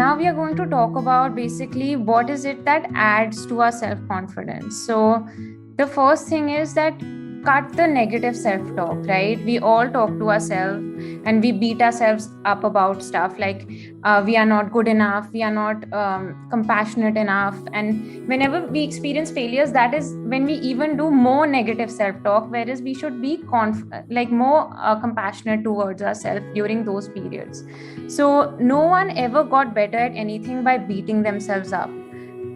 now we are going to talk about basically what is it that adds to our self-confidence. So the first thing is that cut the negative self-talk, right? We all talk to ourselves and we beat ourselves up about stuff like we are not good enough, we are not compassionate enough. And whenever we experience failures, that is when we even do more negative self-talk, whereas we should be more compassionate towards ourselves during those periods. So no one ever got better at anything by beating themselves up.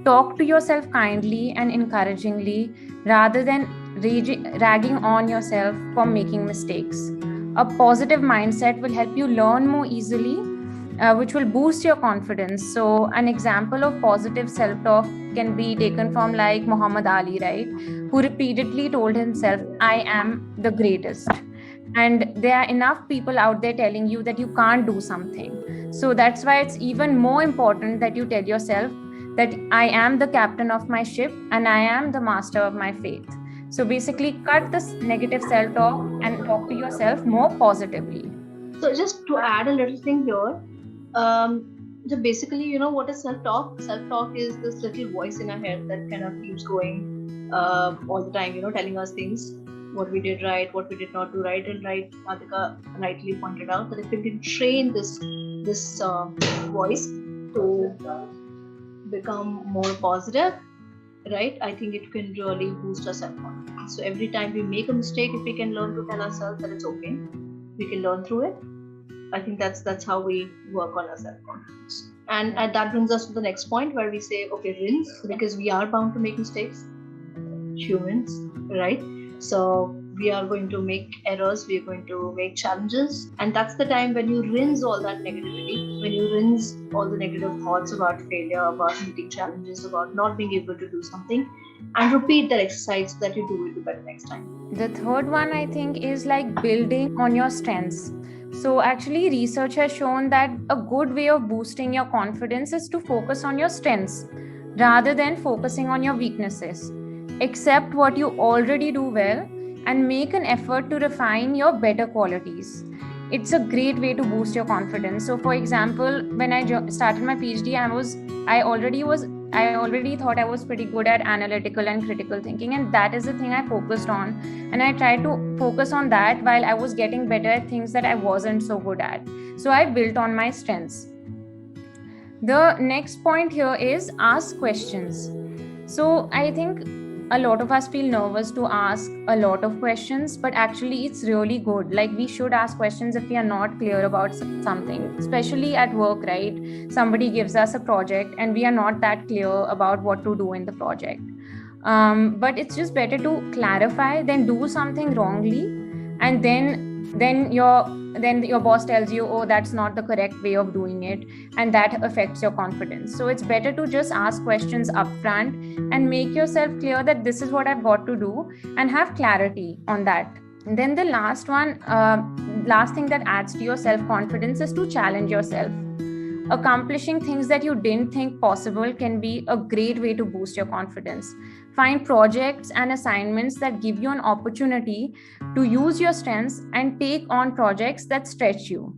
Talk to yourself kindly and encouragingly rather than ragging on yourself for making mistakes. A positive mindset will help you learn more easily, which will boost your confidence. So, an example of positive self talk can be taken from like Muhammad Ali, right? Who repeatedly told himself, I am the greatest. And there are enough people out there telling you that you can't do something. So, that's why it's even more important that you tell yourself that I am the captain of my ship and I am the master of my fate. So basically, cut this negative self talk and talk to yourself more positively. So just to add a little thing here, so basically, what is self-talk? Self-talk is this little voice in our head that kind of keeps going all the time, telling us things, what we did right, what we did not do right. And right, Radhika rightly pointed out that if we can train this voice to become more positive, right, I think it can really boost our self-confidence. So every time we make a mistake, if we can learn to tell ourselves that it's okay, we can learn through it. I think that's how we work on our self-confidence. And that brings us to the next point where we say, okay, rinse, because we are bound to make mistakes, humans, right? So we are going to make errors, we are going to make challenges, and that's the time when you rinse all that negativity, when you rinse all the negative thoughts about failure, about meeting challenges, about not being able to do something, and repeat that exercise so that you do it better next time. The third one, I think, is like building on your strengths. So actually, research has shown that a good way of boosting your confidence is to focus on your strengths rather than focusing on your weaknesses. Accept what you already do well and make an effort to refine your better qualities. It's a great way to boost your confidence. So for example, when I started my PhD, I already thought I was pretty good at analytical and critical thinking, and that is the thing I focused on. And I tried to focus on that while I was getting better at things that I wasn't so good at. So I built on my strengths. The next point here is ask questions. So I think a lot of us feel nervous to ask a lot of questions, but actually it's really good. Like we should ask questions if we are not clear about something, especially at work, right? Somebody gives us a project and we are not that clear about what to do in the project. But it's just better to clarify than do something wrongly, and then your boss tells you, oh, that's not the correct way of doing it, and that affects your confidence. So it's better to just ask questions upfront and make yourself clear that this is what I've got to do and have clarity on that. And then the last thing that adds to your self-confidence is to challenge yourself. Accomplishing things that you didn't think possible can be a great way to boost your confidence. Find projects and assignments that give you an opportunity to use your strengths and take on projects that stretch you.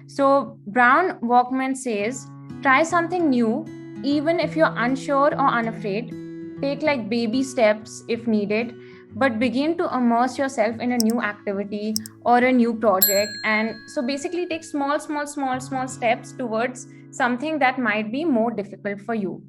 So, Brown Walkman says, try something new, even if you're unsure or unafraid. Take like baby steps if needed, but begin to immerse yourself in a new activity or a new project. And so basically take small steps towards something that might be more difficult for you.